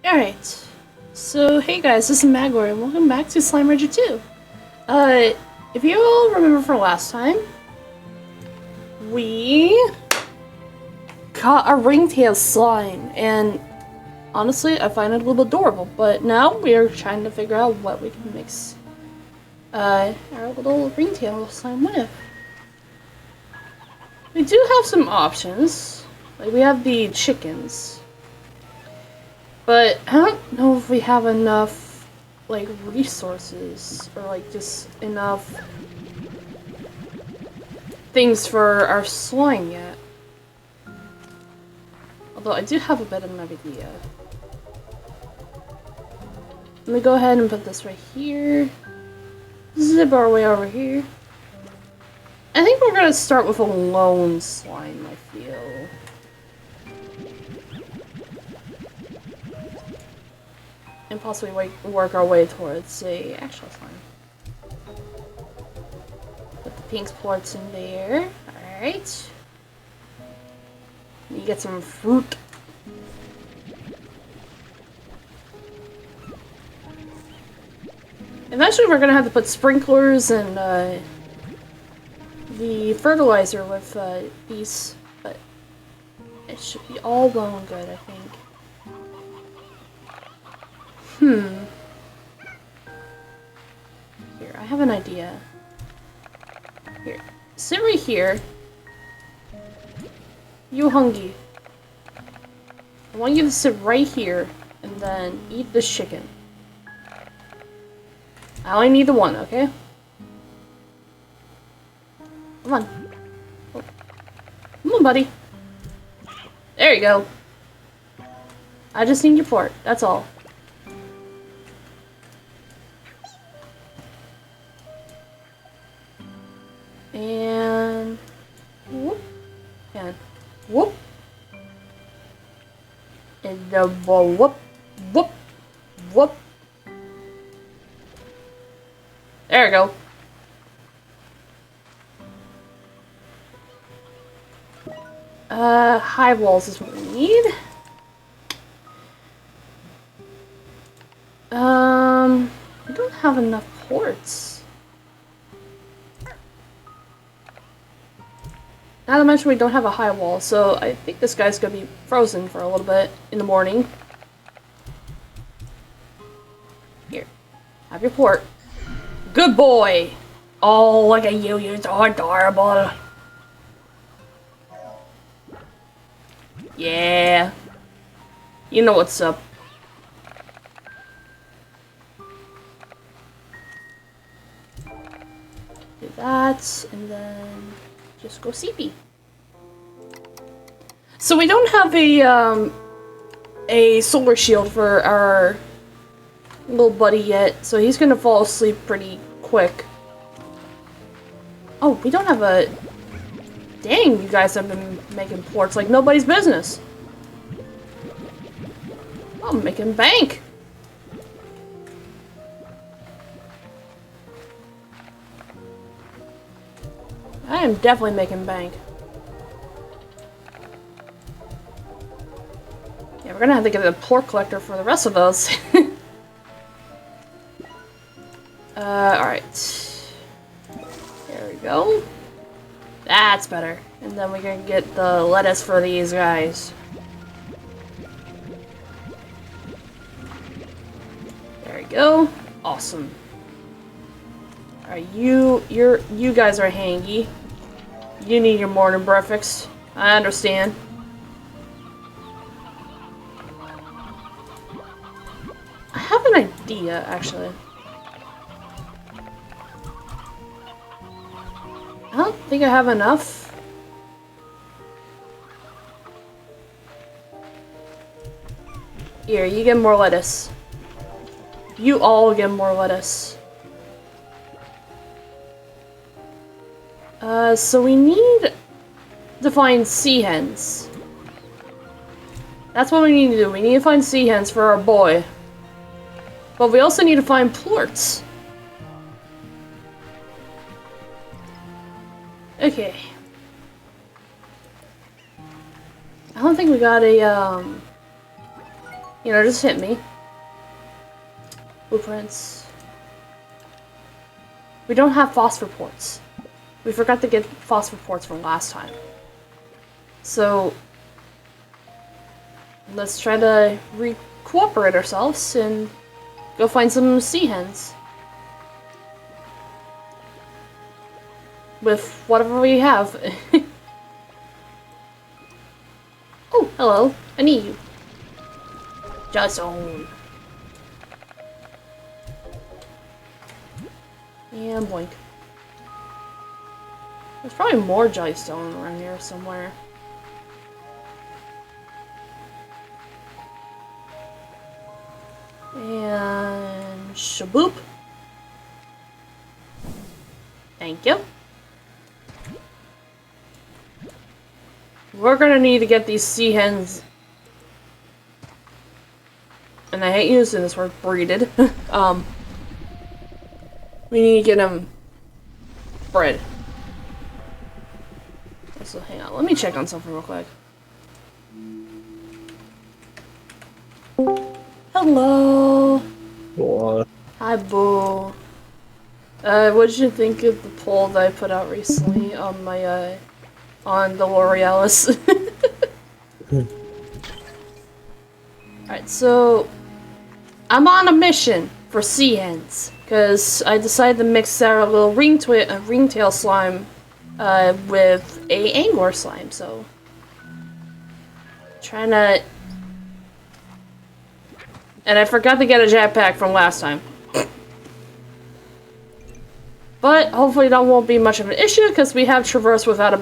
Alright, so hey guys, this is MagolorRee and welcome back to Slime Ranger 2. If you all remember from last time, we caught a ringtail slime, and honestly, I find it a little bit adorable, but now we are trying to figure out what we can mix our little ringtail slime with. We do have some options, like we have the chickens. But I don't know if we have enough, like, resources, or, like, just enough things for our slime yet. Although I do have a bit of an idea. Let me go ahead and put this right here. Zip our way over here. I think we're gonna start with a lone slime, I feel. And possibly work our way towards a actual slime. Put the pink plorts in there. Alright. You get some fruit. Eventually we're gonna have to put sprinklers and the fertilizer with these, but it should be all well and good, I think. Here, I have an idea. Here, sit right here. You hungry. I want you to sit right here and then eat this chicken. I only need the one, okay? Come on. Oh. Come on, buddy. There you go. I just need your port, that's all. And whoop, and whoop, and the whoop, whoop, whoop. There we go. High walls is what we need. We don't have enough ports. Not to mention we don't have a high wall, so I think this guy's gonna be frozen for a little bit in the morning. Here, have your port. Good boy! Oh, look at you, you're so adorable. Yeah. You know what's up. Do that, and then just go CP. So we don't have a solar shield for our little buddy yet, so he's gonna fall asleep pretty quick. Oh, we don't have a... Dang, you guys have been making ports like nobody's business. I'm making bank. I am definitely making bank. Yeah, we're gonna have to get a port collector for the rest of us. Alright. There we go. That's better. And then we're gonna get the lettuce for these guys. There we go. Awesome. Alright, you guys are hangy. You need your morning breakfast. I understand. I have an idea, actually. I don't think I have enough. Here, you get more lettuce. You all get more lettuce. So we need to find sea hens. That's what we need to do. We need to find sea hens for our boy. But we also need to find plorts. Okay. I don't think we got a, You know, just hit me. Blueprints. We don't have phosphor ports. We forgot to get phosphor ports from last time. So let's try to cooperate ourselves and go find some sea hens. With whatever we have. Oh, hello. I need you. Just own. And boink. There's probably more jellystone around here somewhere. And shaboop. Thank you. We're gonna need to get these sea hens. And I hate using this word, breeded. We need to get them bred. So hang on, let me check on something real quick. Hello. What? Hi, Boo. What did you think of the poll that I put out recently on my on the L'Orealis? Alright, so I'm on a mission for sea hens because I decided to mix out a little ringtail slime with a angler slime. So trying to, and I forgot to get a jetpack from last time. But hopefully that won't be much of an issue because we have traversed without a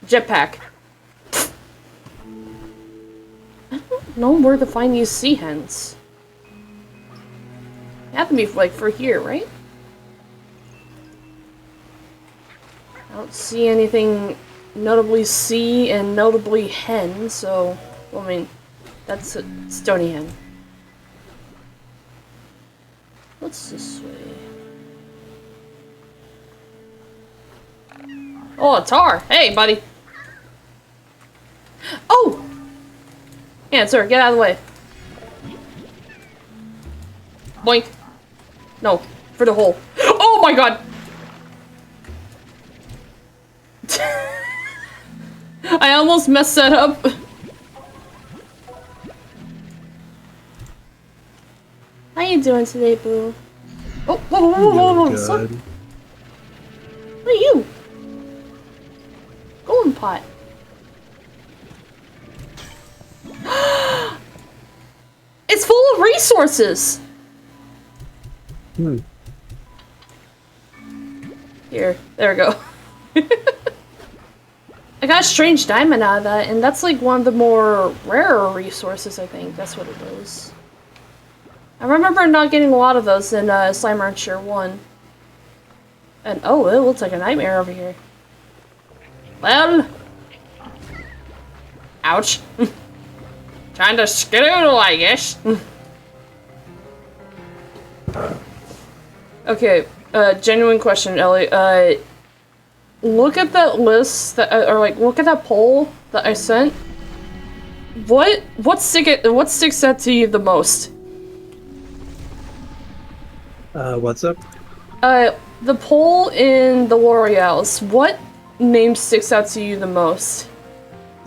jetpack. I don't know where to find these sea hens. They have to be like for here, right? I don't see anything notably sea and notably hen, so well, I mean that's a stony hen. What's this way? Oh, a tar! Hey, buddy! Oh! Answer, get out of the way. Boink. No, for the hole. Oh my god! I almost messed that up. How you doing today, Boo? Oh, whoa, slow. What are you? Golden pot. It's full of resources. Here, there we go. I got a strange diamond out of that, and that's like one of the more rarer resources, I think. That's what it is. I remember not getting a lot of those in Slime Rancher 1. And oh, it looks like a nightmare over here. Well. Ouch. Trying to skedaddle, I guess. Okay, genuine question, Ellie. Look at that list that, or like, look at that poll that I sent. What sticks out to you the most? What's up? The poll in the L'Oreals. What name sticks out to you the most?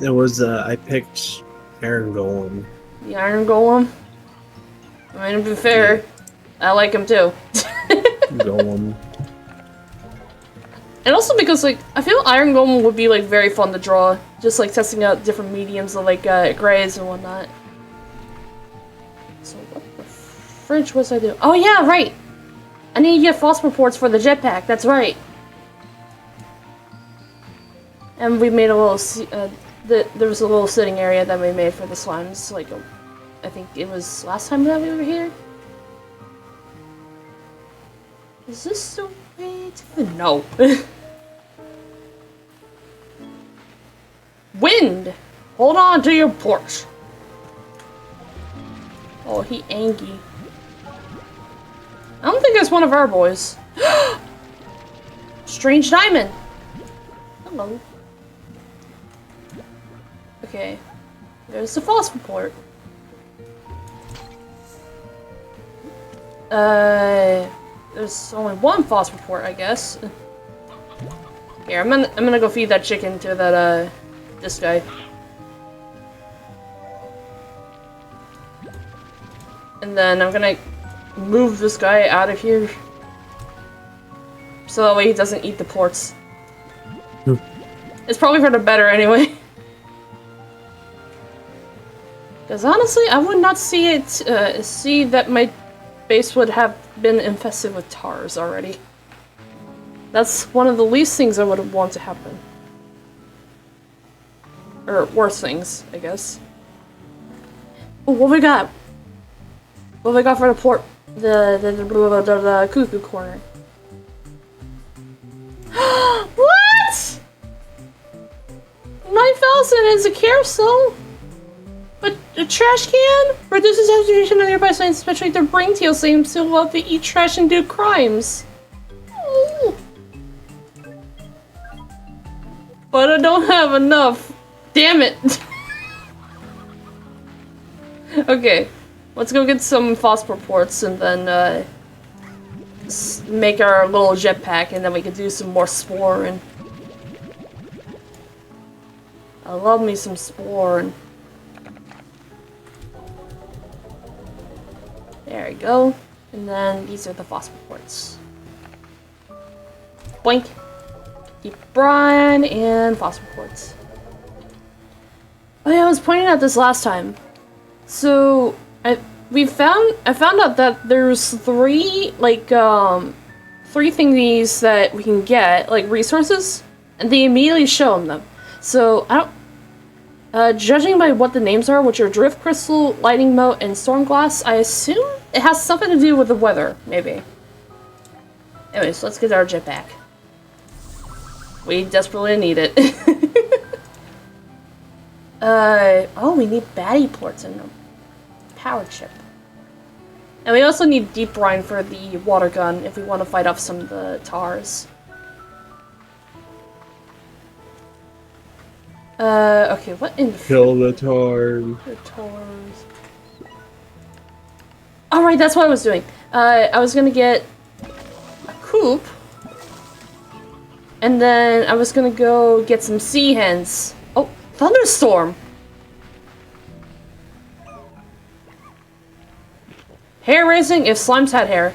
It was, I picked Iron Golem. The Iron Golem? I mean, to be fair, yeah. I like him too. Golem. And also because, like, I feel Iron Golem would be, like, very fun to draw. Just, like, testing out different mediums of, like, grays and whatnot. So, what the fridge was I doing? Oh, yeah, right! I need to get phosphor ports for the jetpack, that's right. And we made a little, there was a little sitting area that we made for the slimes, like, I think it was last time that we were here? Is this the way to... No. Wind! Hold on to your porch. Oh, he angry. I don't think that's one of our boys. Strange diamond. Hello. Okay. There's the phosphor port. There's only one phosphor port, I guess. Here, I'm gonna go feed that chicken to that, this guy. And then I'm gonna move this guy out of here. So that way he doesn't eat the ports. It's probably for the better anyway. Because honestly, I would not see it, see that my base would have been infested with tars already. That's one of the least things I would want to happen. Or worse things, I guess. Ooh, what we got? What we got for the port? The cuckoo corner. What? 9,000 is a carousel? A trash can? Reduces agitation of nearby signs, especially the ringtail seems to love to eat trash and do crimes. Ooh. But I don't have enough. Damn it. Okay, let's go get some phosphor ports and then make our little jetpack, and then we can do some more sporing. I love me some sporing. There we go. And then these are the phosphor ports. Boink. Deep brine and phosphor ports. Oh yeah, I was pointing out this last time. So I found out that there's three thingies that we can get, like resources, and they immediately show them. So I don't. Judging by what the names are, which are Drift Crystal, Lightning Mote, and Storm Glass, I assume it has something to do with the weather, maybe. Anyways, let's get our jetpack. We desperately need it. Oh, we need baddie ports in them. Power chip. And we also need deep brine for the water gun if we want to fight off some of the tars. Okay, what in Kill the tars. The tars. Alright, that's what I was doing. I was gonna get a coop. And then I was gonna go get some sea hens. Oh, thunderstorm! Hair raising if slimes had hair.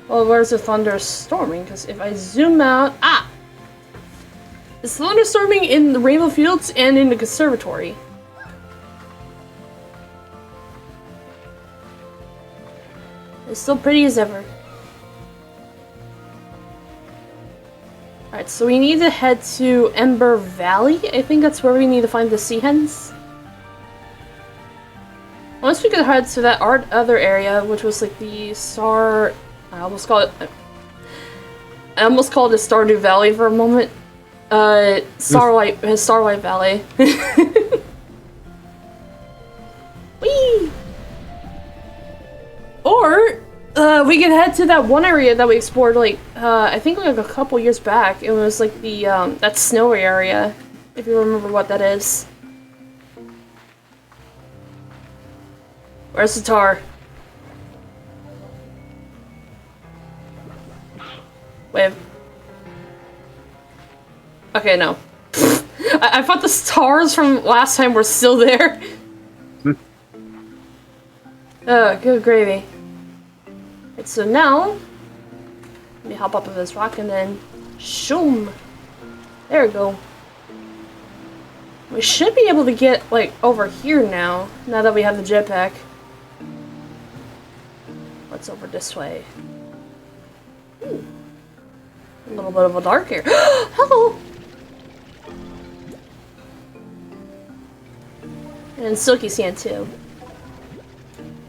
Well, where's the thunderstorming? Because if I zoom out... Ah! It's thunderstorming in the Rainbow Fields and in the conservatory. It's still pretty as ever. Alright, so we need to head to Ember Valley. I think that's where we need to find the sea hens. Once we could head to that other area, which was like the Star... I almost called it Stardew Valley for a moment. Starlight Valley. Whee! Or, we could head to that one area that we explored, like, I think like a couple years back. It was like the, that snowy area, if you remember what that is. Where's the tar? Wait. Okay, no. I thought the stars from last time were still there. Oh, good gravy. Right, so now, let me hop up on this rock and then shoom. There we go. We should be able to get, like, over here now that we have the jetpack. What's over this way? Ooh. A little bit of a dark here. Hello! And silky sand too.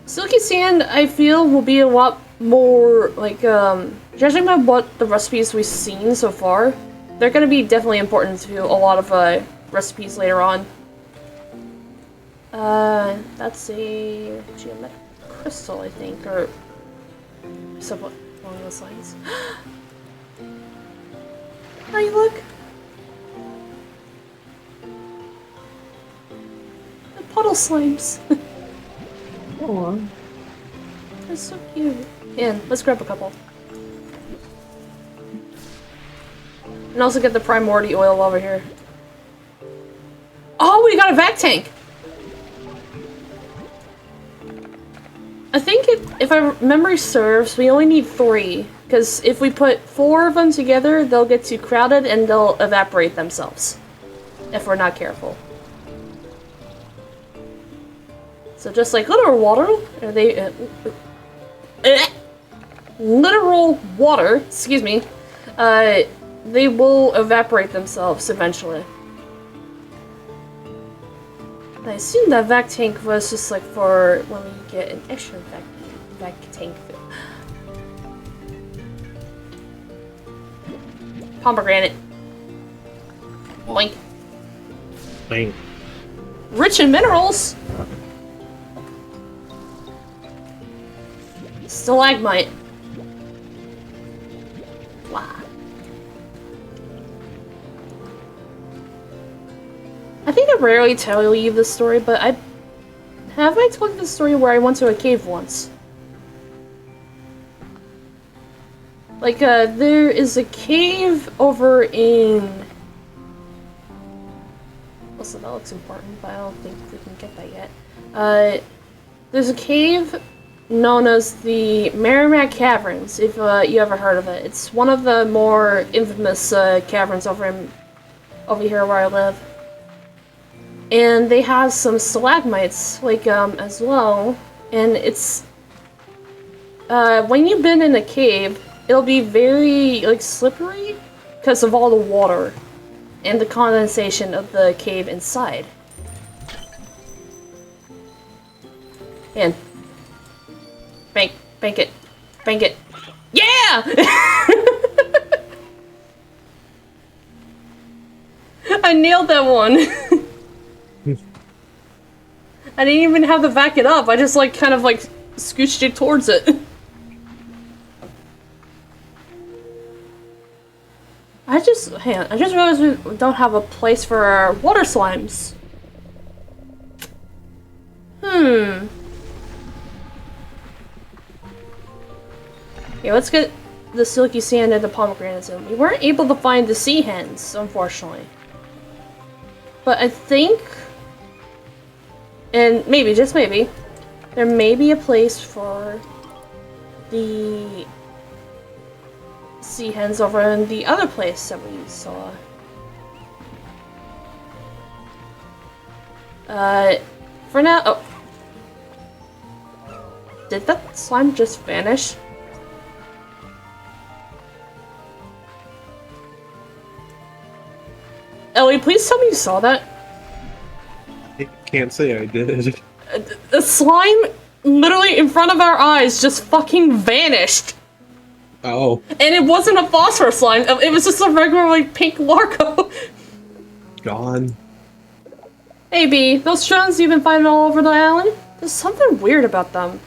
Silky sand, I feel, will be a lot more, like, judging by what the recipes we've seen so far, they're gonna be definitely important to a lot of, recipes later on. That's a geometric crystal, I think, or somewhat along those lines. How you look? puddle slimes. Aw. They're so cute. And let's grab a couple. And also get the primordial oil over here. Oh, we got a vac tank! I think if my memory serves, we only need 3. Because if we put 4 of them together, they'll get too crowded and they'll evaporate themselves. If we're not careful. So just like literal water, or they... literal water, excuse me, they will evaporate themselves eventually. I assume that vac tank was just like for when we get an extra vac tank. Pomegranate. Boink. Boink. Rich in minerals. Stalagmite. Wow. I think I rarely tell you this story, but I told you the story where I went to a cave once. Like, there is a cave over in... Also, that looks important, but I don't think we can get that yet. There's a cave known as the Merrimack Caverns, if you ever heard of it. It's one of the more infamous caverns over here where I live. And they have some stalagmites, like, as well. And it's... when you've been in a cave, it'll be very, like, slippery because of all the water and the condensation of the cave inside. And bank it, bank it. Yeah! I nailed that one. I didn't even have to back it up. I just like kind of like scooched it towards it. I just realized we don't have a place for our water slimes. Yeah, let's get the silky sand and the pomegranates in. We weren't able to find the sea hens, unfortunately. But I think, and maybe, just maybe, there may be a place for the sea hens over in the other place that we saw. For now, oh. Did that slime just vanish? Ellie, please tell me you saw that. I can't say I did. The slime literally in front of our eyes just fucking vanished. Oh. And it wasn't a phosphor slime, it was just a regular, like, pink largo. Gone. Hey, B, those drones you've been finding all over the island? There's something weird about them.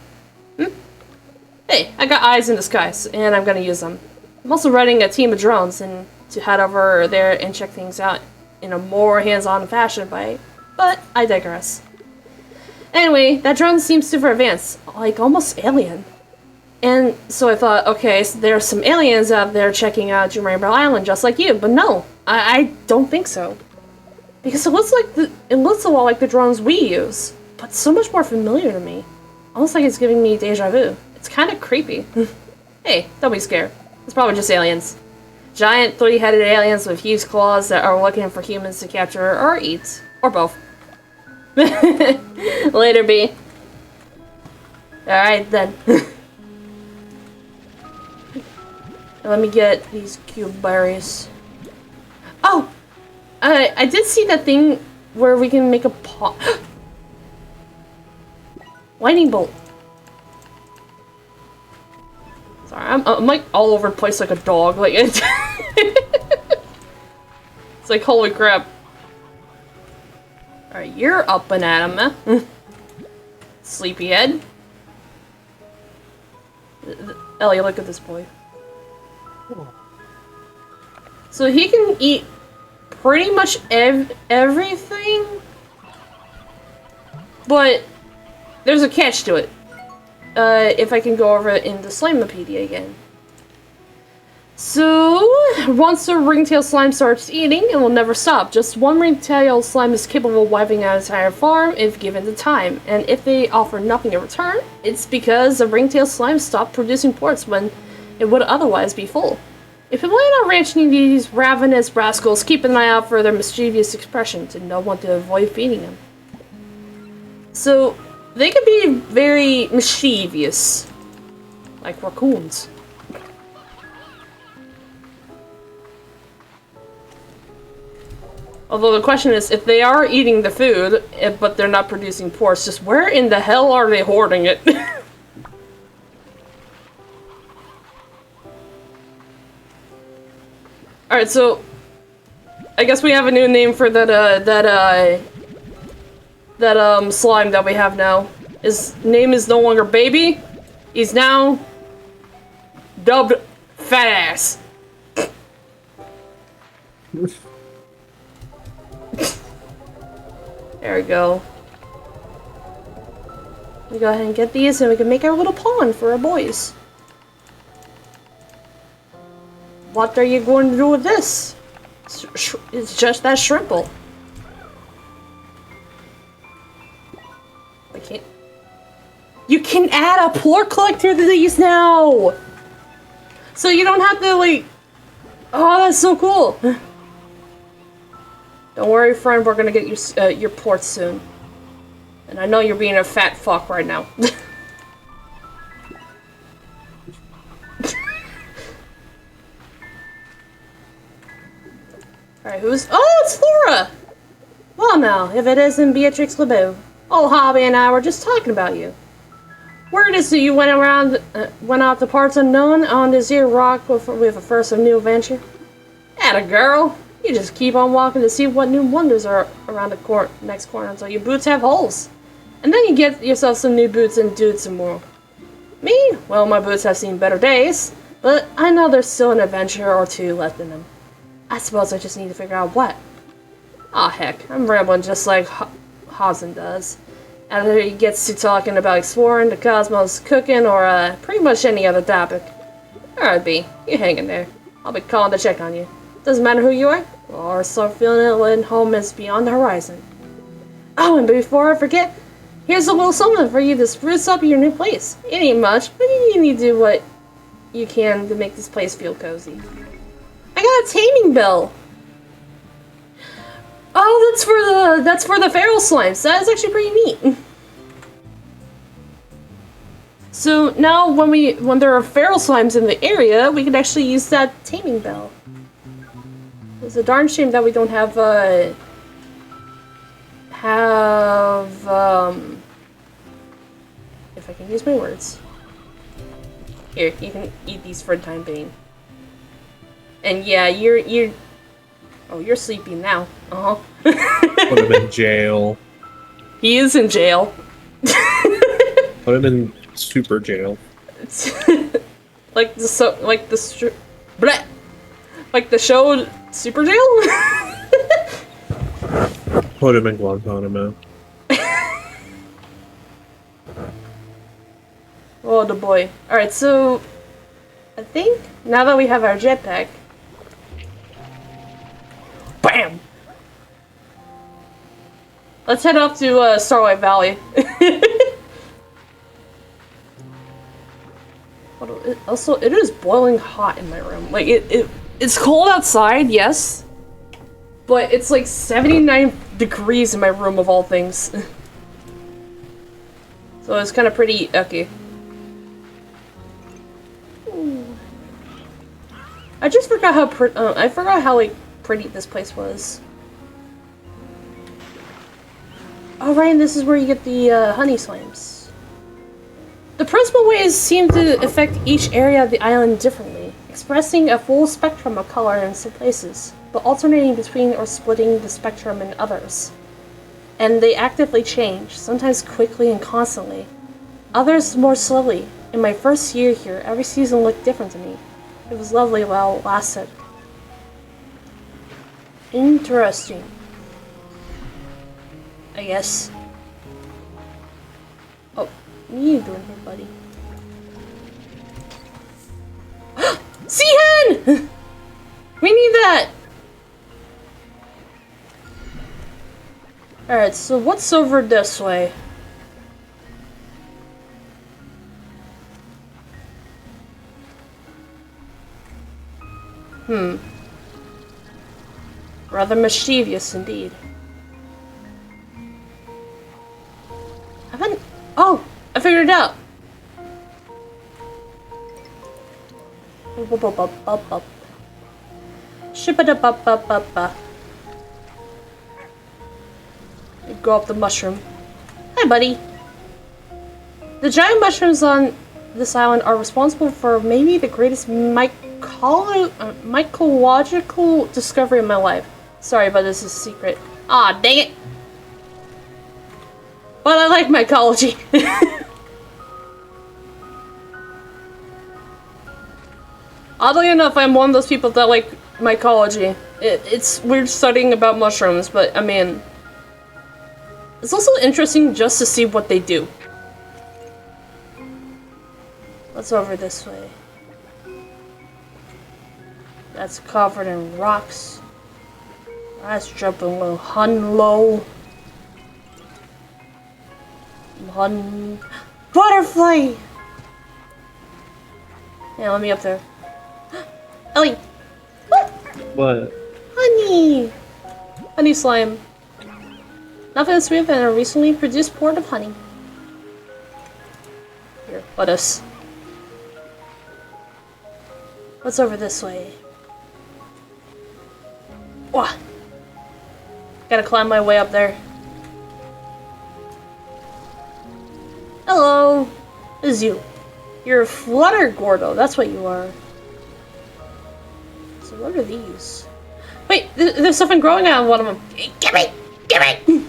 Hey, I got eyes in the skies, and I'm gonna use them. I'm also running a team of drones and to head over there and check things out in a more hands-on fashion but I digress. Anyway, that drone seems super advanced, like almost alien. And so I thought, okay, so there's some aliens out there checking out Rainbow Island just like you, but no, I don't think so. Because it looks a lot like the drones we use, but so much more familiar to me. Almost like it's giving me deja vu. It's kind of creepy. Hey, don't be scared. It's probably just aliens. Giant, 3-headed aliens with huge claws that are looking for humans to capture or eat. Or both. Later, B. Alright, then. Let me get these cube berries. Oh! I did see that thing where we can make a pot. Lightning bolt. Sorry, I'm like all over the place like a dog. Like it. It's like holy crap. All right, you're up and at 'em, sleepyhead. Ellie, look at this boy. So he can eat pretty much everything. But there's a catch to it. If I can go over it in the Slimepedia again. So, once the ringtail slime starts eating, it will never stop. Just one ringtail slime is capable of wiping out an entire farm if given the time. And if they offer nothing in return, it's because the ringtail slime stopped producing ports when it would otherwise be full. If you plan on ranching these ravenous rascals, keep an eye out for their mischievous expression to know when to avoid feeding them. So, they can be very mischievous, like raccoons. Although the question is, if they are eating the food, but they're not producing ports, just where in the hell are they hoarding it? Alright, so I guess we have a new name for that slime that we have now. His name is no longer Baby. He's now dubbed Fat Ass. There we go. We go ahead and get these and we can make our little pond for our boys. What are you going to do with this? It's just that shrimple. I can't. You can add a port collector to these now! So you don't have to, like... Oh, that's so cool! Don't worry, friend, we're gonna get your ports soon. And I know you're being a fat fuck right now. Alright, who's... Oh, it's Flora! Well now, if it isn't Beatrix LeBeau. Old Hobby and I were just talking about you. Word is that you went out to parts unknown on this here rock with a first of new adventure. Atta girl! You just keep on walking to see what new wonders are around the next corner until your boots have holes. And then you get yourself some new boots and do some more. Me? Well, my boots have seen better days, but I know there's still an adventure or two left in them. I suppose I just need to figure out what. Aw, heck, I'm rambling just like Hazen does. After he gets to talking about exploring, the cosmos, cooking, or pretty much any other topic. Alright, B, you hang in there. I'll be calling to check on you. Doesn't matter who you are, or start feeling it when home is beyond the horizon. Oh, and before I forget, here's a little something for you to spruce up your new place. It ain't much, but you need to do what you can to make this place feel cozy. I got a taming bell! Oh, that's for the feral slimes. That is actually pretty neat. So now when there are feral slimes in the area, we can actually use that taming bell. It's a darn shame that we don't have, if I can use my words. Here, you can eat these for the time being. And yeah, you're sleeping now. Uh-huh. Put him in jail. He is in jail. Put him in super jail. like the show Super Jail? Put him in Guantanamo. Oh, the boy. Alright, so I think now that we have our jetpack. Bam! Let's head up to Starlight Valley. Also, it is boiling hot in my room. Like, it's cold outside, yes. But it's like 79 degrees in my room of all things. So it's kind of pretty icky. I just forgot how I forgot how like pretty this place was. Oh right, and this is where you get the honey slimes. The principal ways seem to affect each area of the island differently, expressing a full spectrum of color in some places, but alternating between or splitting the spectrum in others. And they actively change, sometimes quickly and constantly, others more slowly. In my first year here, every season looked different to me. It was lovely while it lasted. Interesting. I guess. Oh, what are you doing here, buddy? Sea hen! We need that! Alright, so what's over this way? Rather mischievous indeed. Oh! I figured it out! Ship-a-da-ba-ba-ba-ba. Go up the mushroom. Hi, buddy. The giant mushrooms on this island are responsible for maybe the greatest mycological discovery of my life. Sorry, but this is a secret. Ah, dang it! But I like mycology. Oddly enough, I'm one of those people that like mycology. It's weird studying about mushrooms, but I mean, it's also interesting just to see what they do. What's over this way? That's covered in rocks. That's jumping a little low. Butterfly! Yeah, let me up there. Ellie! What? Honey! Honey slime. Nothing is sweeter than a recently produced port of honey. Here, let us. What's over this way? Wah! Gotta climb my way up there. Hello! This is you. You're a flutter gordo, that's what you are. So what are these? Wait, there's something growing out of one of them. Gimme! Gimme!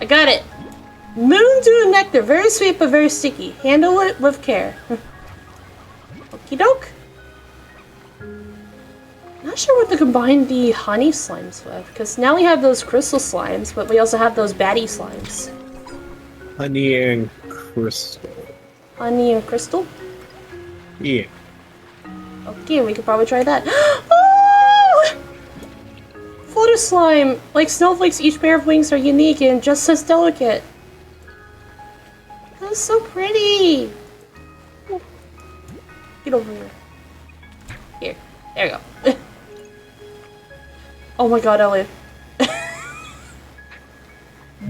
I got it. Moon dew nectar, very sweet but very sticky. Handle it with care. Okie doke. Not sure what to combine the honey slimes with, because now we have those crystal slimes, but we also have those baddie slimes. Honey and crystal. Honey and crystal? Yeah. Okay, we could probably try that. Oh! Flutter slime! Like snowflakes, each pair of wings are unique and just as delicate. That's so pretty! Get over here. Here. There you go. Oh my god, Elliot.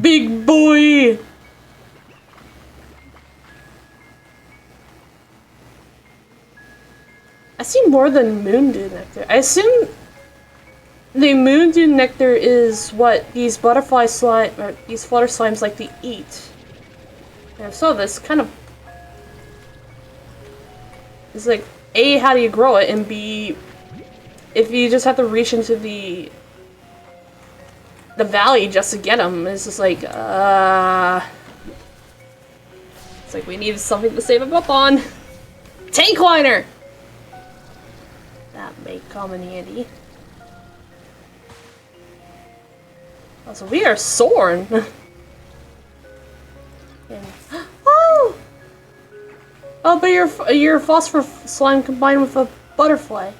Big boy! I see more than moon dew nectar. I assume the moon dew nectar is what these butterfly slime or these flutter slimes like to eat. And so this kind of is like A, how do you grow it, and B, if you just have to reach into the valley just to get them, it's just like it's like we need something to save them up on. Tank liner. That may come in handy. Oh, so we are soaring. And, oh! Oh, but your phosphor slime combined with a butterfly.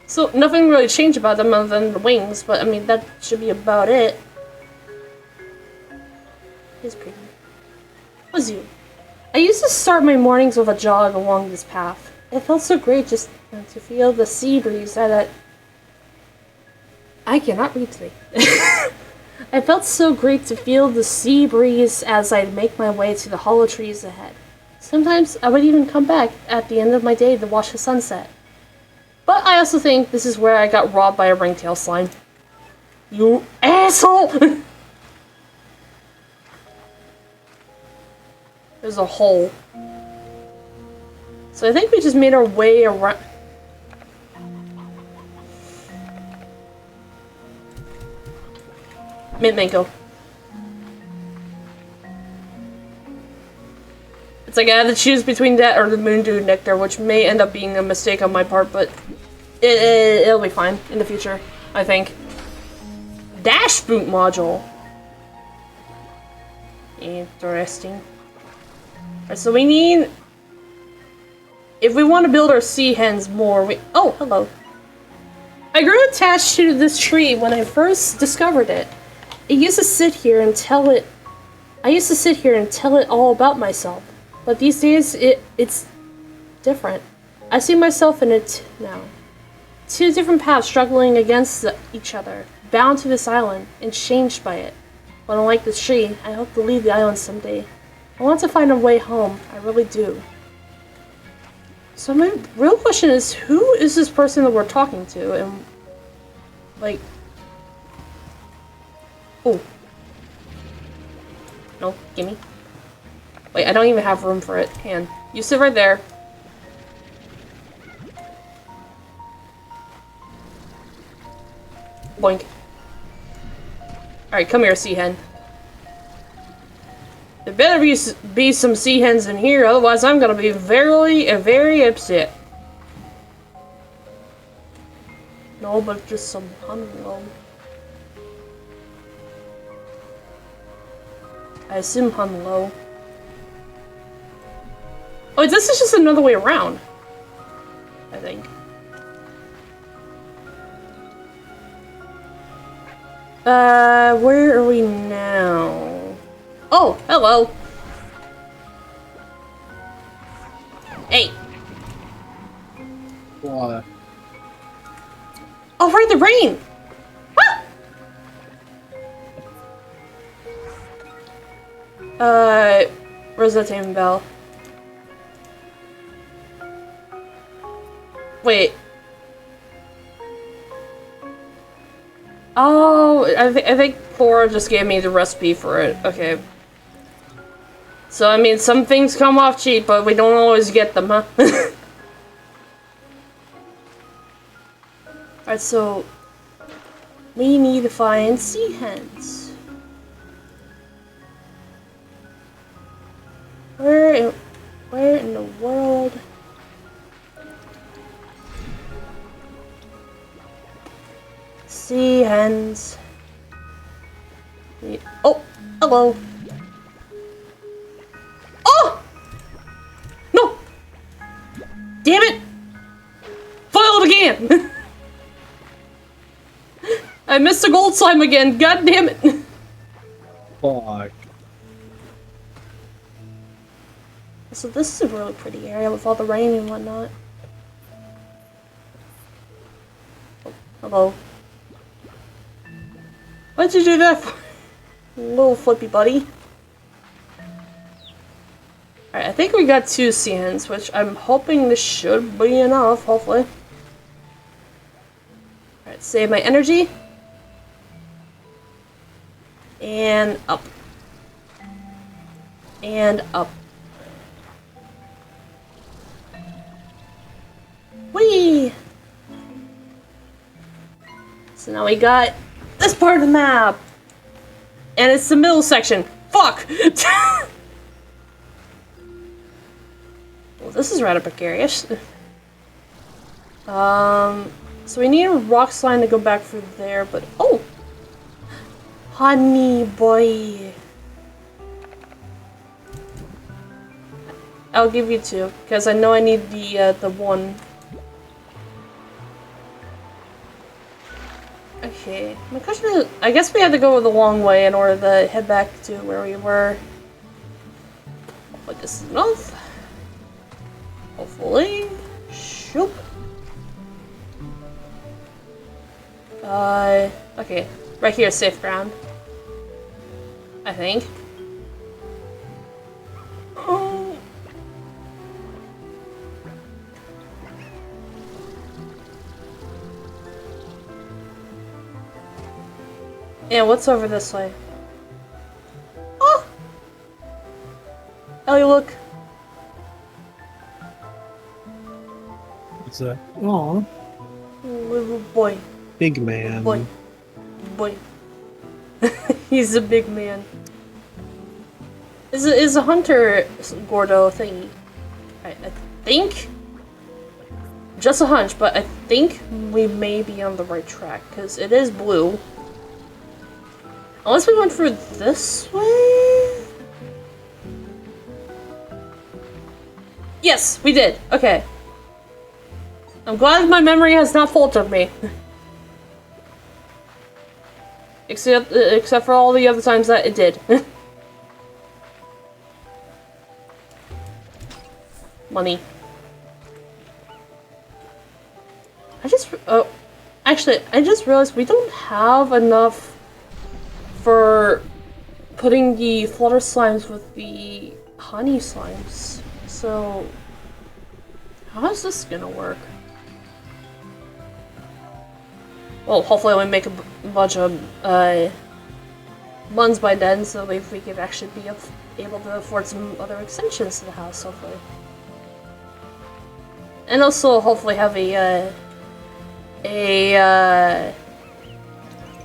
So nothing really changed about them other than the wings, but I mean that should be about it. It's pretty. What's you? I used to start my mornings with a jog along this path. It felt so great just to feel the sea breeze that I cannot read today. It felt so great to feel the sea breeze as I make my way to the hollow trees ahead. Sometimes I would even come back at the end of my day to watch the sunset. But I also think this is where I got robbed by a ringtail slime. You asshole! There's a hole. So I think we just made our way around. Mint mango. It's like I had to choose between that or the moon dew nectar, which may end up being a mistake on my part, but it'll be fine in the future, I think. dash boot module. Interesting. Alright, so we need... If we want to build our sea hens more, we... Oh, hello. I grew attached to this tree when I first discovered it. It used to sit here and tell it... I used to sit here and tell it all about myself. But these days, it's different. I see myself in it now. Two different paths struggling against each other, bound to this island, and changed by it. But unlike this tree, I hope to leave the island someday. I want to find a way home, I really do. So my real question is, who is this person that we're talking to, and, like... Oh. No, gimme. Wait, I don't even have room for it. Hand. You sit right there. Boink. Alright, come here, sea hen. There better be some sea hens in here, otherwise I'm gonna be very upset. No, but just some honeycomb. I assume Hunlow. Oh, this is just another way around. I think. Where are we now? Oh, hello. Hey. What? Oh, right, the rain. Ah! Where's that same bell? Wait. Oh, I think Flora just gave me the recipe for it. Okay. So, I mean, some things come off cheap, but we don't always get them, huh? Alright, so... we need to find sea hens. Where in the world? Sea hens. Oh, hello. Oh! No! Damn it! Foiled again! I missed the gold slime again, god damn it! Fuck. So this is a really pretty area with all the rain and whatnot. Oh, hello. What'd you do that for? Little flippy buddy. Alright, I think we got 2 sea hens, which I'm hoping this should be enough, hopefully. Alright, save my energy. And up. And up. Whee! So now we got this part of the map. And it's the middle section. Fuck! Well, this is rather precarious. So we need a rock slide to go back through there, but oh! Honey boy. I'll give you 2, because I know I need the 1. Okay, my question is, I guess we had to go the long way in order to head back to where we were. But this is enough. Hopefully. Shoop. Okay. Right here is safe ground. I think. Oh. Yeah, what's over this way? Oh! Ellie, look. What's that? Aw. Little boy. Big man. Boy. Boy. He's a big man. Is a hunter Gordo thingy? I think. Just a hunch, but I think we may be on the right track, because it is blue. Unless we went through this way? Yes, we did. Okay. I'm glad my memory has not faltered me. Except for all the other times that it did. Money. Actually, I just realized we don't have enough for putting the flutter slimes with the honey slimes. So, how is this gonna work? Well, hopefully we make a bunch of buns by then, so we could actually be able to afford some other extensions to the house, hopefully. And also, hopefully have a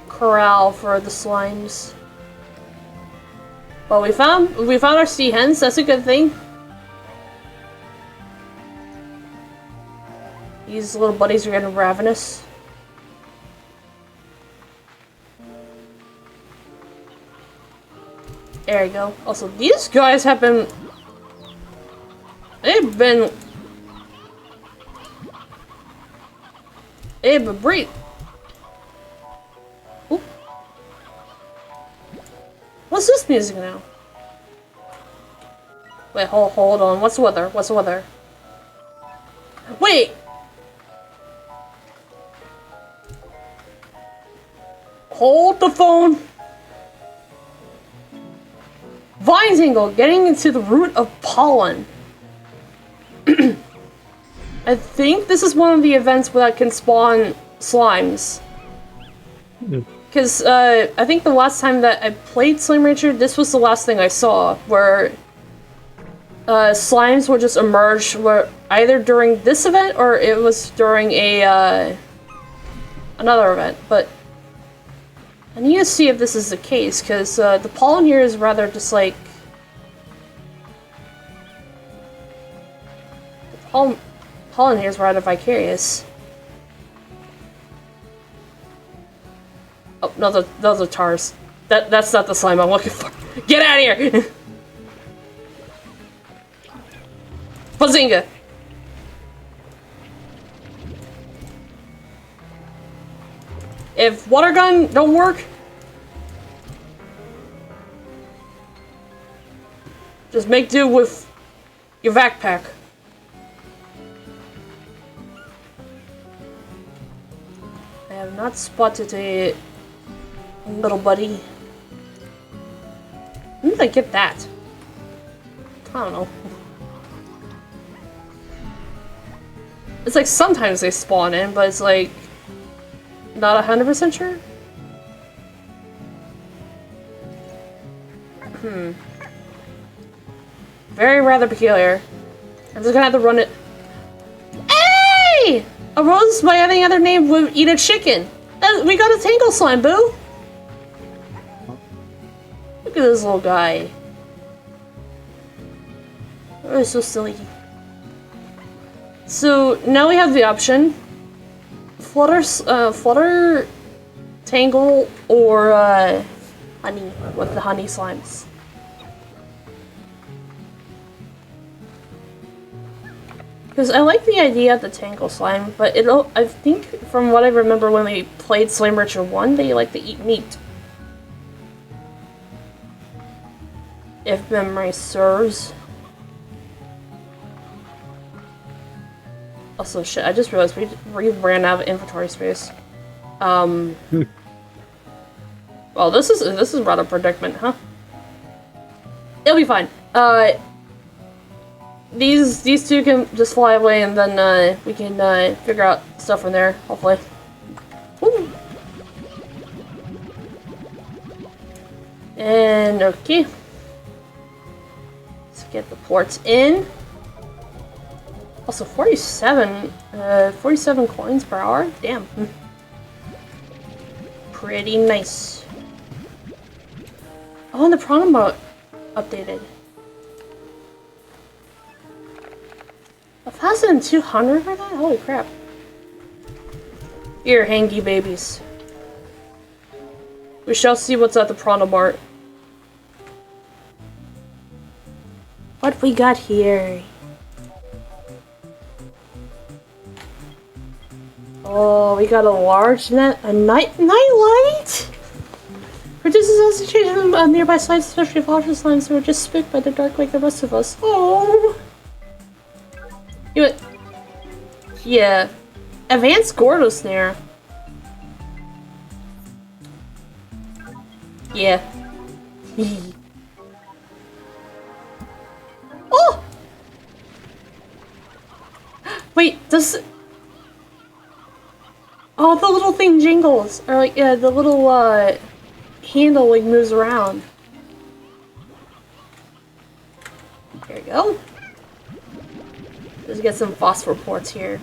corral for the slimes. Well, we found our sea hens. That's a good thing. These little buddies are getting ravenous. There you go. Also, these guys have been... They've been breed. Oop. What's this music now? Wait, hold on. What's the weather? What's the weather? Wait! Hold the phone! Vine tangle, getting into the root of pollen. I think this is one of the events where that can spawn slimes. Because I think the last time that I played Slime Rancher, this was the last thing I saw, where slimes would just emerge either during this event or it was during a another event. But I need to see if this is the case, because the pollen here is rather just like... Pollen here is rather vicarious. Oh, no, those are tars. That's not the slime I'm looking for. Get out of here! Bazinga! If water gun don't work, just make do with your backpack. I have not spotted a little buddy. When did I get that? I don't know. It's like sometimes they spawn in, but it's like not 100% sure. Very rather peculiar. I'm just gonna have to run it. Hey! A rose by any other name would eat a chicken. We got a tangle slime, boo! Look at this little guy. Oh, so silly. So now we have the option. Flutter, tangle, or honey with the honey slimes. Because I like the idea of the tangle slime, but I think from what I remember when we played Slime Rancher 1, they like to eat meat. If memory serves. Also, shit, I just realized we ran out of inventory space. Well, this is rather predicament, huh? It'll be fine. These two can just fly away, and then we can figure out stuff from there. Hopefully. Woo. And okay, let's get the ports in. Also, 47 coins per hour? Damn. Pretty nice. Oh, and the prawn mode updated. 1,200 for that? Holy crap. Here, hangy babies. We shall see what's at the Prana Mart. What we got here? Oh, we got a large net, a nightlight. Reduces concentration on nearby sites, especially if larger slimes who are just spooked by the dark like the rest of us. Oh. Yeah. Advanced Gordo Snare. Yeah. Oh! Wait, does... Oh, the little thing jingles. Or like, yeah, the little, handle, like, moves around. There we go. Let's get some phosphor ports here.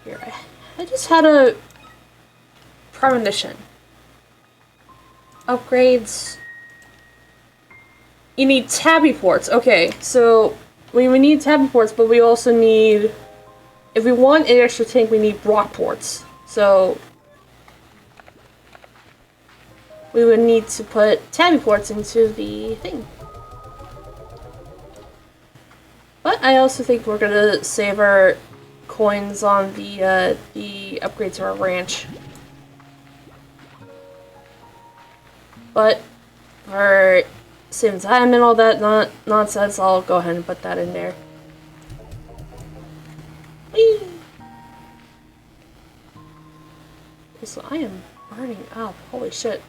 Here, I just had a premonition. Upgrades. You need tabby ports. Okay, so we need tabby ports, but we also need... If we want an extra tank, we need rock ports. So we would need to put tabby ports into the thing. But I also think we're gonna save our coins on the upgrade to our ranch. But for saving time and all that nonsense, I'll go ahead and put that in there. Whee! So I am burning up. Holy shit.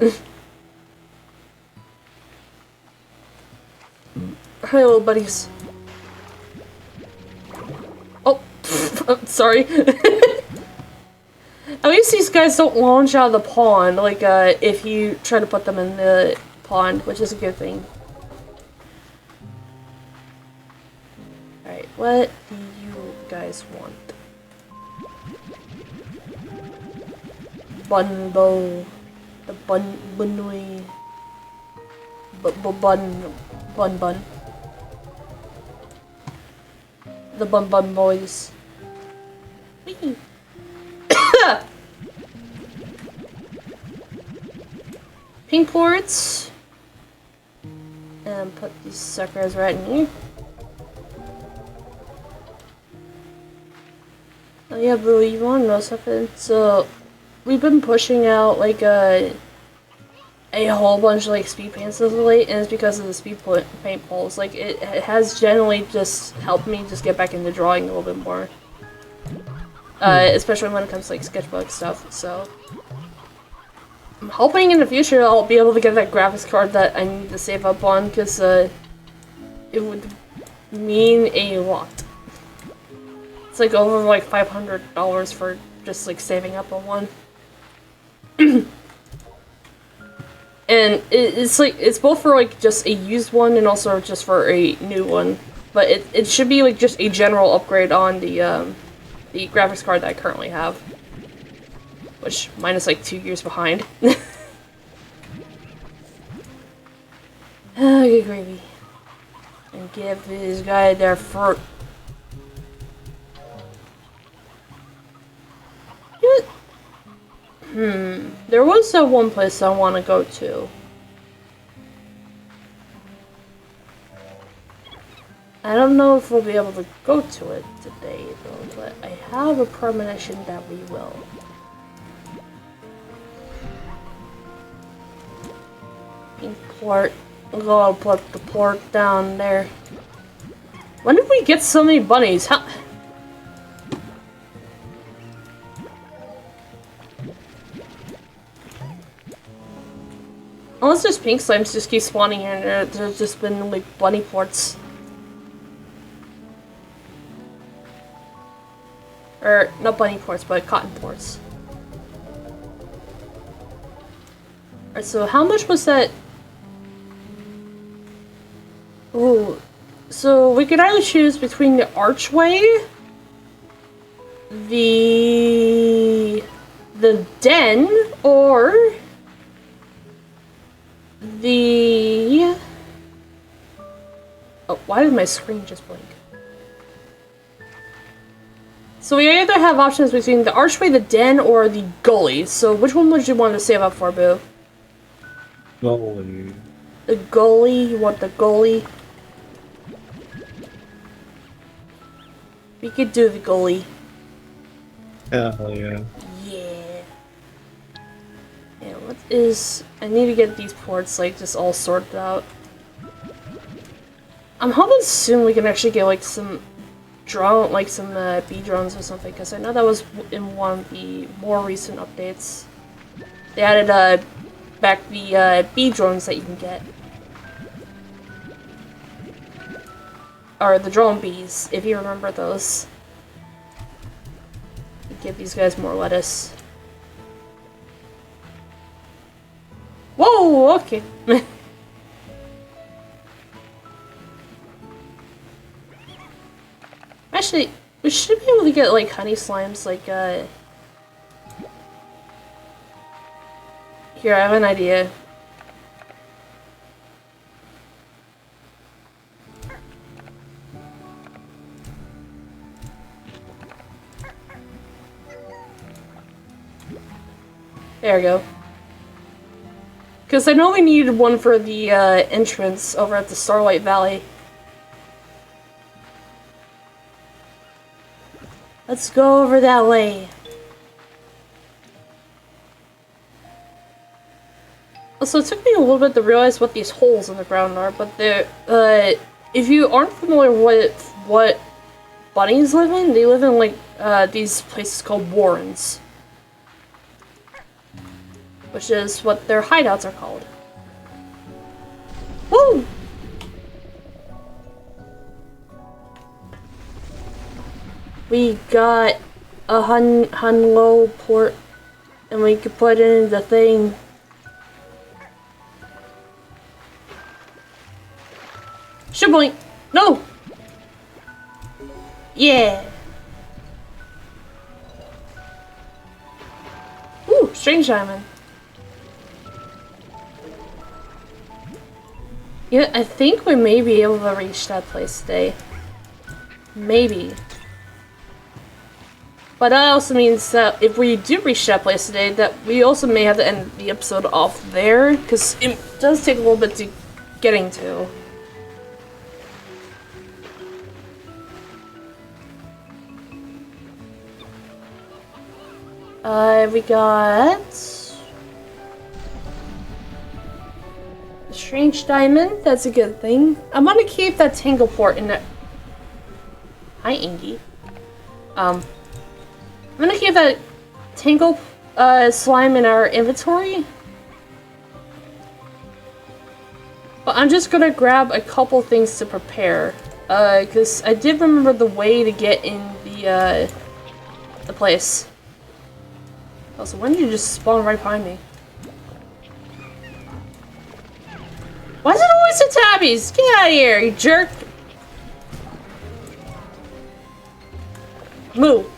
Hi, little buddies. Oh, I'm sorry. At least these guys don't launch out of the pond, like, if you try to put them in the pond, which is a good thing. Alright, what do you guys want? Bunbo. The bunway. Bun. The bun boys. Whee! Pink ports. And put these suckers right in here. Oh yeah, Blue, you wanna know something? So, we've been pushing out like a whole bunch of like speed paints as of late, and it's because of the speed paint pulls. Like, it has generally just helped me just get back into drawing a little bit more. Especially when it comes to like sketchbook stuff, so. I'm hoping in the future I'll be able to get that graphics card that I need to save up on, because it would mean a lot. It's like over like $500 for just like saving up on one. And it's like, it's both for like just a used one and also just for a new one. But it should be like just a general upgrade on the graphics card that I currently have. Which, mine is like 2 years behind. Ah, good gravy. And give this guy their fruit. There was that one place I want to go to. I don't know if we'll be able to go to it today, though, but I have a premonition that we will. Pink port. I'm gonna put the port down there. When did we get so many bunnies? How? Unless there's pink slimes just keep spawning here and there's just been like bunny ports. Or not bunny ports, but cotton ports. Alright, so how much was that? Ooh. So we could either choose between the archway, the den, or the... Oh, why did my screen just blink? So we either have options between the archway, the den, or the gully. So which one would you want to save up for, Boo? Gully. The gully? You want the gully? We could do the gully. Hell yeah. Yeah. Yeah, what is... I need to get these ports, like, just all sorted out. I'm hoping soon we can actually get, like, some drone, like, some bee drones or something, because I know that was in one of the more recent updates. They added, back the, bee drones that you can get. Or the drone bees, if you remember those. Give these guys more lettuce. Whoa, okay. Actually, we should be able to get, like, honey slimes, like, Here, I have an idea. There we go. Because I know we needed one for the entrance over at the Starlight Valley. Let's go over that way. Also, it took me a little bit to realize what these holes in the ground are, but they're, if you aren't familiar with what bunnies live in, they live in, like, these places called warrens. Which is what their hideouts are called. Woo! We got a Hunlo port, and we could put in the thing. Shaboink! No! Yeah! Ooh, strange diamond. Yeah, I think we may be able to reach that place today. Maybe. But that also means that if we do reach that place today, that we also may have to end the episode off there, because it does take a little bit to getting to. We got... a strange diamond, that's a good thing. I'm gonna keep that Tangle port in there. Hi, Ingy. I'm gonna keep that Tangle slime in our inventory. But I'm just gonna grab a couple things to prepare. Because I did remember the way to get in the place. Also, when did you just spawn right behind me? Why is it always the tabbies? Get out of here, you jerk! Move.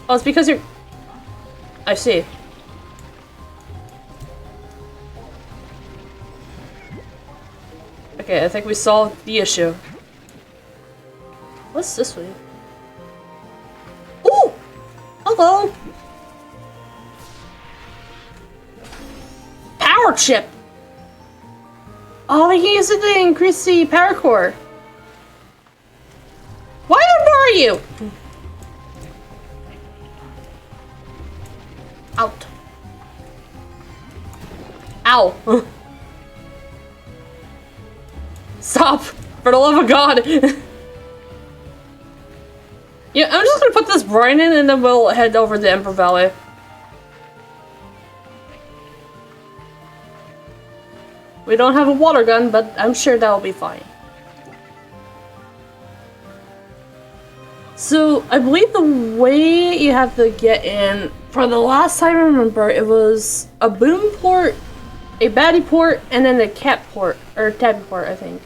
Oh, it's because you're... I see. Okay, I think we solved the issue. What's this way? Ooh! Hello! Power chip! Oh, we can use it to increase the power core. Why are you? Out. Ow. Stop! For the love of God! Yeah, I'm just gonna put this brine in and then we'll head over to Ember Valley. We don't have a water gun, but I'm sure that'll be fine. So, I believe the way you have to get in, for the last time I remember, it was a boom port, a baddie port, and then a cat port, or tabby port, I think.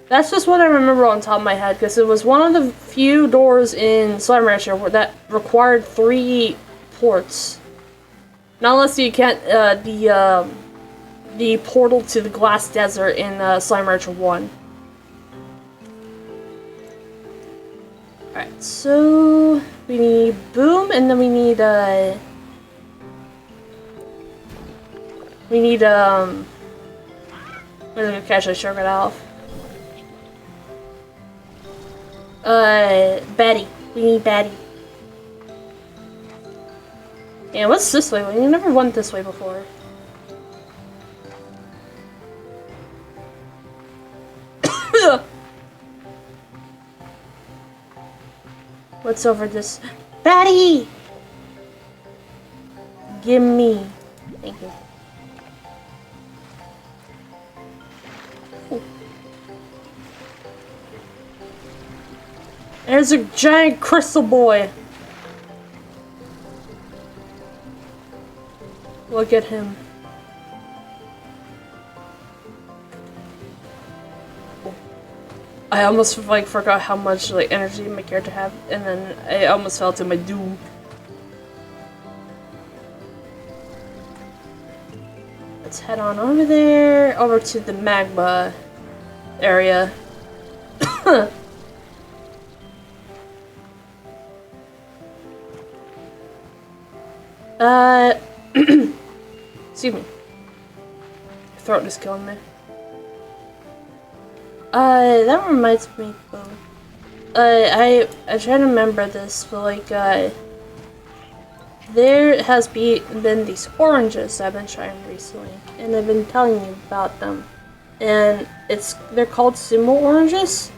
That's just what I remember on top of my head, because it was one of the few doors in Slime Rancher that required 3 ports. Not unless you can't, the portal to the Glass Desert in Slime Rancher 1. Alright, so we need boom, and then we need I'm gonna catch a sugar off. Betty. We need Betty. Yeah, what's this way? We never went this way before. What's over this? Betty! Gimme. Thank you. Ooh. There's a giant crystal boy. Look at him. I almost like forgot how much like energy my character had, and then I almost fell to my doom. Let's head on over there, over to the magma area. Excuse me. My throat is killing me. That reminds me, I try to remember this, but like, there has been these oranges I've been trying recently, and I've been telling you about them, and they're called sumo oranges,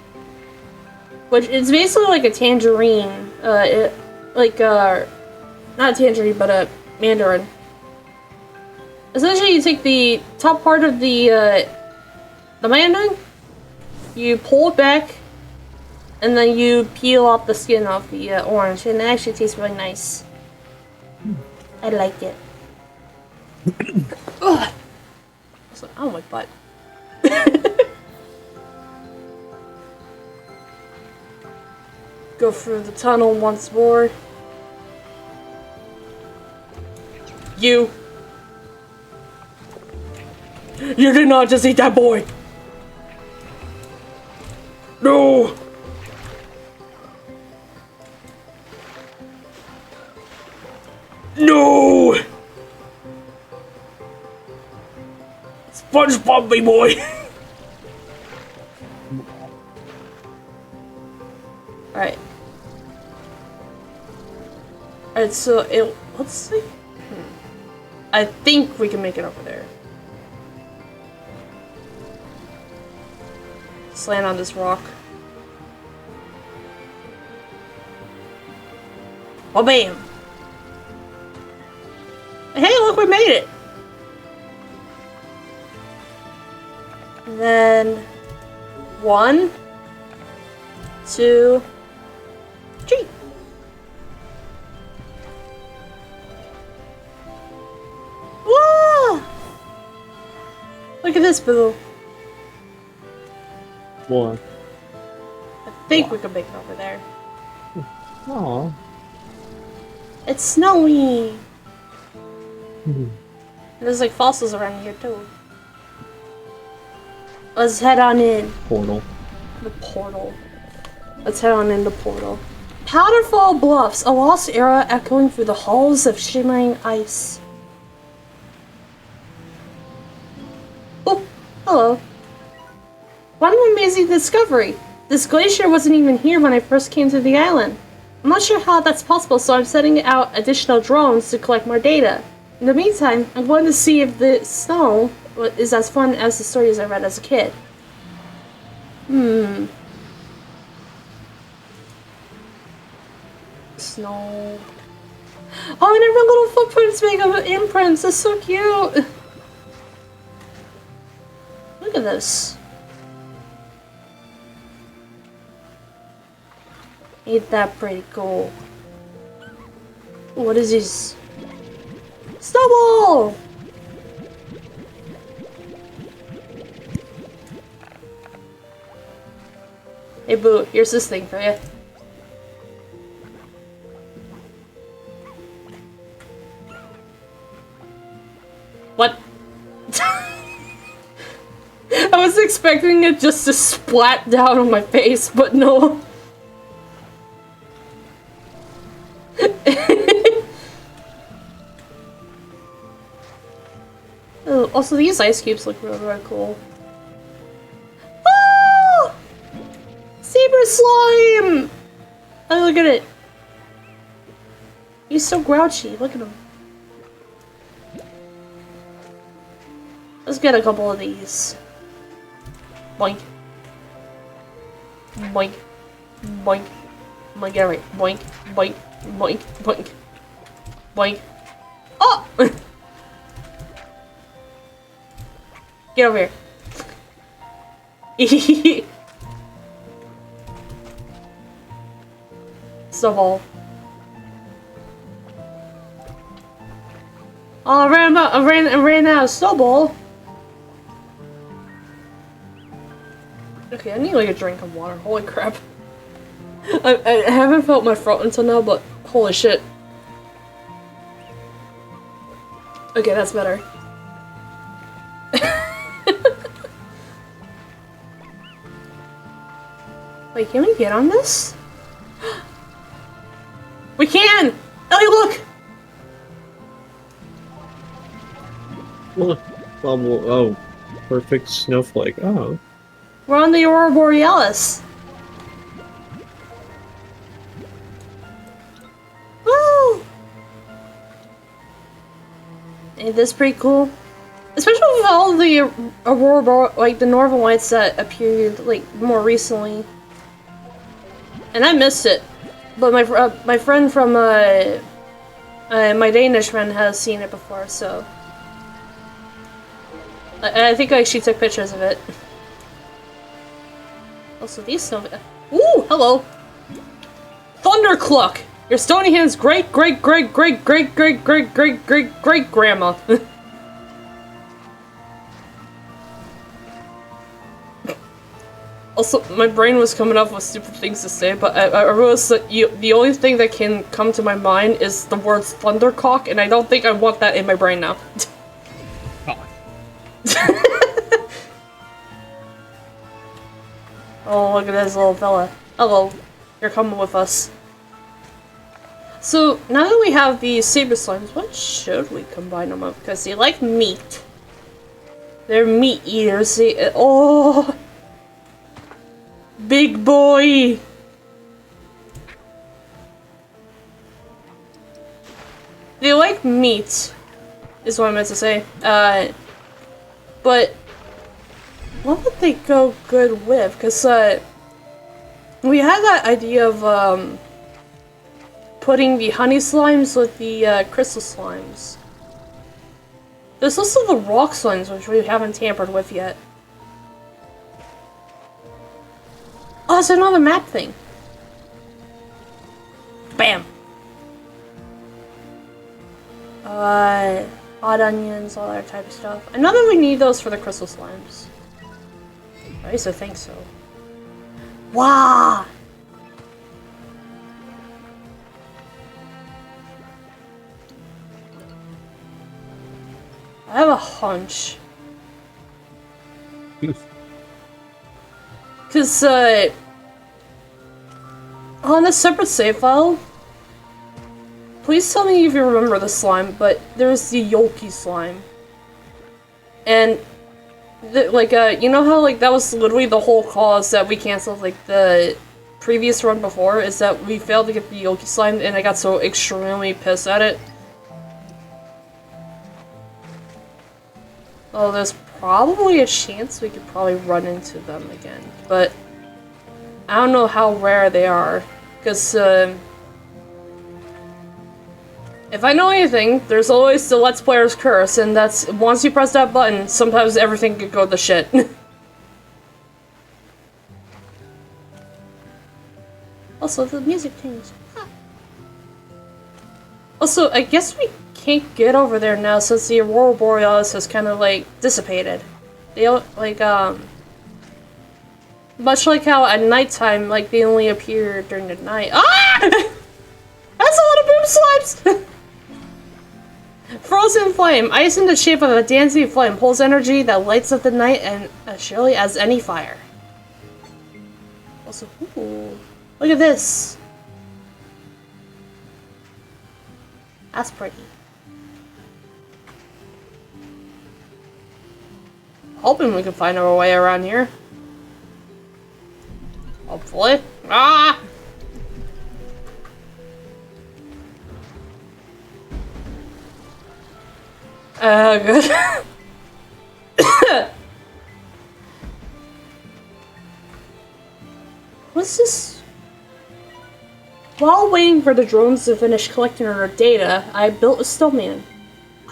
which is basically like a tangerine, not a tangerine, but a mandarin. Essentially, you take the top part of the mandarin, you pull it back, and then you peel off the skin off the orange, and it actually tastes really nice. I like it. Ugh. It's like, oh my butt. Go through the tunnel once more. You did not just eat that boy! No! No! SpongeBob, me boy! Alright. Alright, so let's see. I think we can make it over there. Let's land on this rock. Oh, bam! Hey, look, we made it! And then 1, 2, 3. Whoa! Look at this, boo. What? I think we can make it over there. Aww. It's snowy! There's like fossils around here too. Let's head on in. Portal. The portal. Let's head on in the portal. Powderfall Bluffs, a lost era echoing through the halls of shimmering ice. Oh, hello. What an amazing discovery! This glacier wasn't even here when I first came to the island. I'm not sure how that's possible, so I'm sending out additional drones to collect more data. In the meantime, I'm going to see if the snow is as fun as the stories I read as a kid. Snow. Oh, and every little footprints make of imprints. That's so cute. Look at this. Ain't that pretty cool? What is this? Snowball! Hey boo, here's this thing for you. What? I was expecting it just to splat down on my face, but no. Oh, also, these ice cubes look really, really cool. Oh! Saber slime! Oh, look at it. He's so grouchy. Look at him. Let's get a couple of these. Boink. Boink. Boink. Boink, get it right. Boink. Boink. Boink. Boink. Boink. Oh! Get over here. Snowball. Oh, I ran out of snowball. Okay, I need like a drink of water. Holy crap. I haven't felt my throat until now, but holy shit. Okay, that's better. Wait, can we get on this? We can! Ellie, look! Look, bubble. Oh, perfect snowflake. Oh. We're on the Aurora Borealis. Woo! Ain't this pretty cool? Especially with all the Aurora, like the Northern Lights that appeared like more recently. And I missed it, but my friend from my Danish friend has seen it before, so I think like she took pictures of it. Also, these snow. Ooh, hello, Thundercluck, your Stony Hand's great grandma. Also, my brain was coming up with stupid things to say, but I realized that the only thing that can come to my mind is the words Thundercock, and I don't think I want that in my brain now. Oh, look at this little fella. Hello. You're coming with us. So, now that we have these saber slimes, what should we combine them with? Because they like meat. They're meat eaters. Oh! Big boy! They like meat, is what I meant to say. But what would they go good with? Because, we had that idea of, putting the honey slimes with the, crystal slimes. There's also the rock slimes, which we haven't tampered with yet. Oh, it's another map thing. Bam. Hot onions, all that type of stuff. I know that we need those for the crystal slimes. I used to think so. Wow. I have a hunch. Because, on a separate save file, please tell me if you remember the slime, but there's the Yolky slime. And, you know how, like, that was literally the whole cause that we canceled, like, the previous run before, is that we failed to get the Yolky slime, and I got so extremely pissed at it. Oh, there's probably a chance we could probably run into them again, but I don't know how rare they are, because, if I know anything, there's always the Let's Player's curse, and that's, once you press that button, sometimes everything could go to shit. Also, the music changed. Huh. Also, I guess we can't get over there now since the Aurora Borealis has kind of, like, dissipated. They, like, much like how at nighttime, like, they only appear during the night. Ah! That's a lot of boob slimes! Frozen flame. Ice in the shape of a dancing flame pulls energy that lights up the night and as surely as any fire. Also, ooh, look at this. That's pretty. Hoping we can find our way around here. Hopefully. Ah! Good. What's this? While waiting for the drones to finish collecting our data, I built a snowman.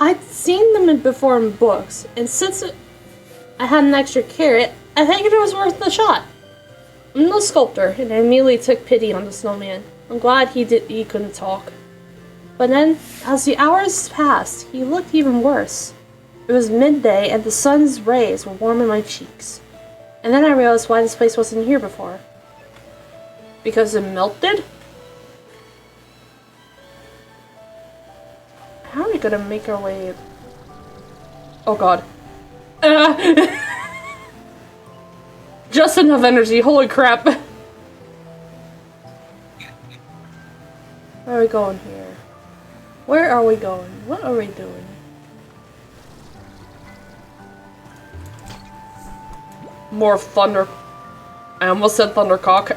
I'd seen them before in books, and since I had an extra carrot, I figured it was worth the shot. I'm no sculptor, and I immediately took pity on the snowman. I'm glad he couldn't talk. But then, as the hours passed, he looked even worse. It was midday, and the sun's rays were warming my cheeks. And then I realized why this place wasn't here before. Because it melted? How are we gonna make our way? Oh god. Just enough energy, holy crap. Where are we going here? Where are we going? What are we doing? More thunder. I almost said thundercock.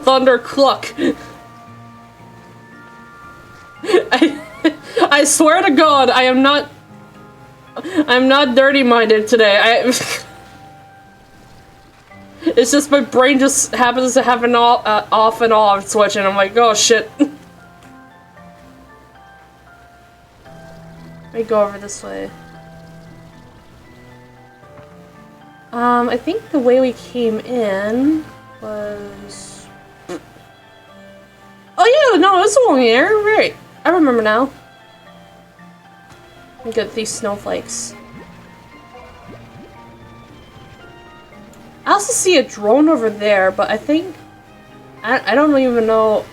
Thundercluck. I swear to God, I'm not dirty-minded today. It's just my brain just happens to have an off and on switch, and I'm like, oh shit. Let me go over this way. I think the way we came in was... Oh yeah, no, it's along here, right. I remember now. Let me get these snowflakes. I also see a drone over there, but I think... I don't even know...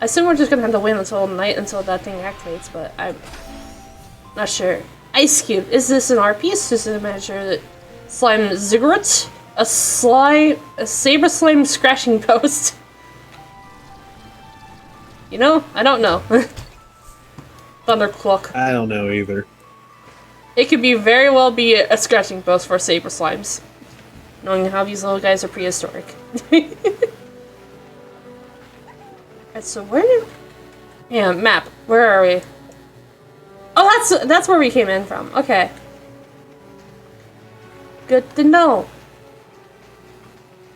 I assume we're just gonna have to wait until night until that thing activates, but I'm not sure. Ice Cube. Is this an RP? Is this a miniature slime ziggurat? A saber slime scratching post? You know? I don't know. Thundercluck. I don't know either. It could be very well be a scratching post for saber slimes. Knowing how these little guys are prehistoric. Alright, so where did... Yeah, map. Where are we? Oh, that's where we came in from. Okay. Good to know.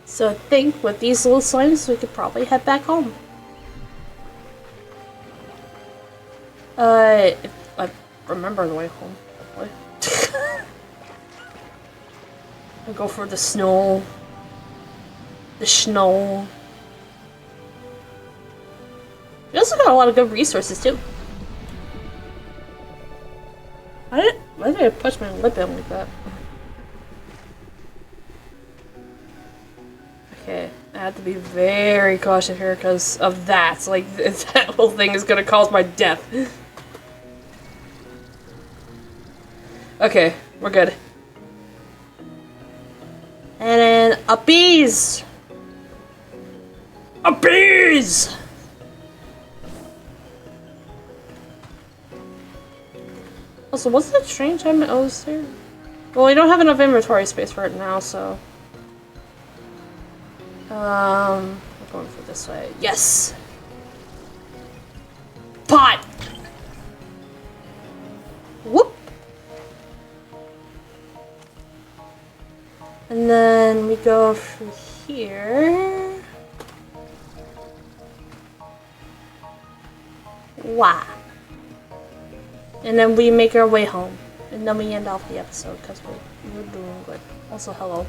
So I think with these little slimes, we could probably head back home. If I remember the way home, hopefully. I'll go for the snow. The snow. We also got a lot of good resources too. Why did I push my lip in like that? Okay, I have to be very cautious here because of that. Like, that whole thing is gonna cause my death. Okay, we're good. And then, uppies! Uppies! Also, what's that strange time I was here? Well, we don't have enough inventory space for it now, so... we're going for this way. Yes! Pot! Whoop! And then we go through here. Wow. And then we make our way home. And then we end off the episode because we're doing good. Also, hello.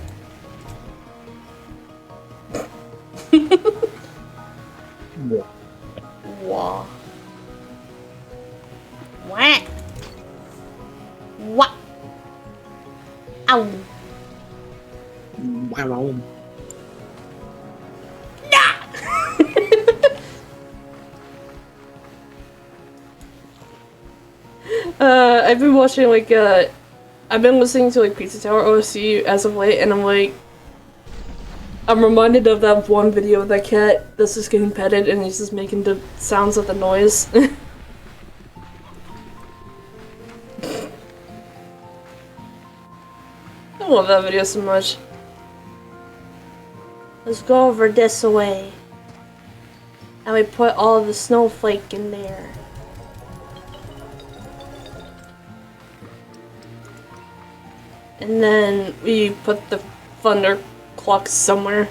Wow. Wah. What? Ow. Wow. I've been watching like I've been listening to like Pizza Tower OC as of late, and I'm like, I'm reminded of that one video of that cat that's just getting petted and he's just making the sounds of the noise. I love that video so much. Let's go over this way. And we put all the snowflake in there. And then we put the thunder clock somewhere.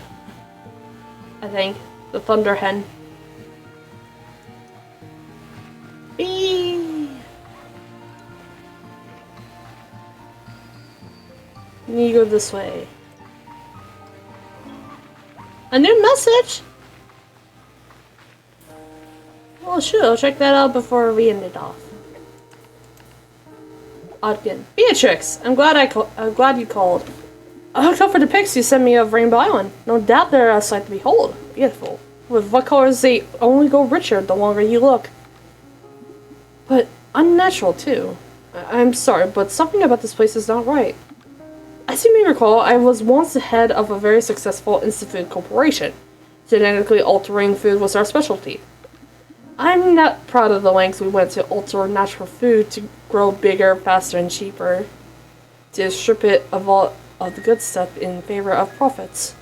I think. The thunder hen. Bee! You go this way. A new message? Well, sure, I'll check that out before we end it off. Odkin. Beatrix! I'm glad you called. I hooked up for the pics you sent me of Rainbow Island. No doubt they're a sight to behold. Beautiful. With what colors they only go richer the longer you look. But unnatural too. I'm sorry, but something about this place is not right. As you may recall, I was once the head of a very successful instant food corporation. Genetically altering food was our specialty. I'm not proud of the lengths we went to alter natural food to grow bigger, faster, and cheaper. To strip it of all of the good stuff in favor of profits.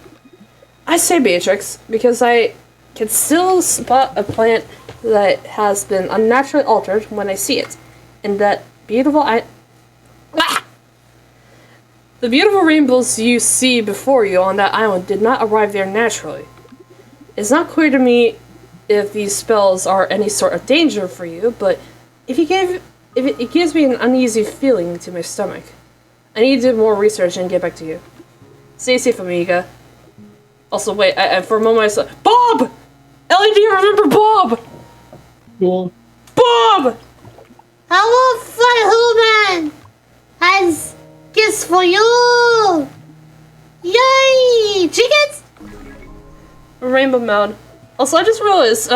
I say Beatrix because I can still spot a plant that has been unnaturally altered when I see it. And that beautiful The beautiful rainbows you see before you on that island did not arrive there naturally. It's not clear to me if these spells are any sort of danger for you, but it gives me an uneasy feeling to my stomach. I need to do more research and get back to you. Stay safe, amiga. Also, wait, for a moment I saw Bob! Ellie, do you remember Bob? Cool. Bob! Hello, Fly Human! Has gifts for you! Yay! Chickens! Rainbow Mound. Also, I just realized,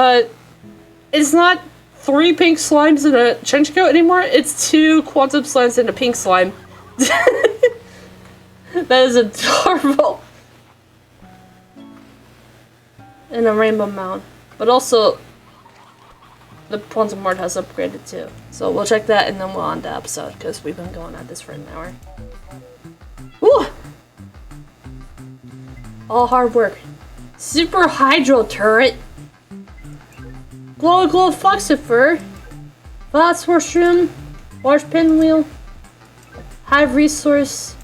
it's not 3 pink slimes in a trench coat anymore, it's 2 quantum slimes in a pink slime. That is adorable. And a Rainbow Mound. But also, the quantum ward has upgraded too. So we'll check that and then we'll on the episode, because we've been going at this for an hour. Woo! All hard work. Super Hydro Turret. Glow Glow Foxifer. Phosphorus Room. Large Pinwheel. Hive Resource.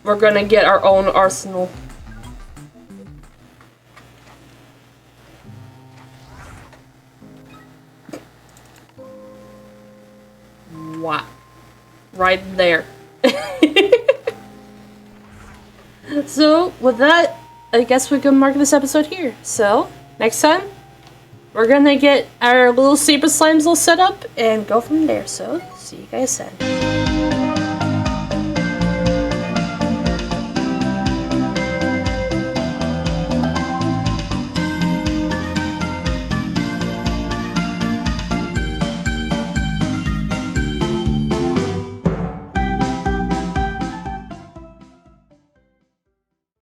We're gonna get our own arsenal. Wow. Right there. So, with that, I guess we can mark this episode here. So, next time, we're gonna get our little super slimes all set up and go from there. So, see you guys then.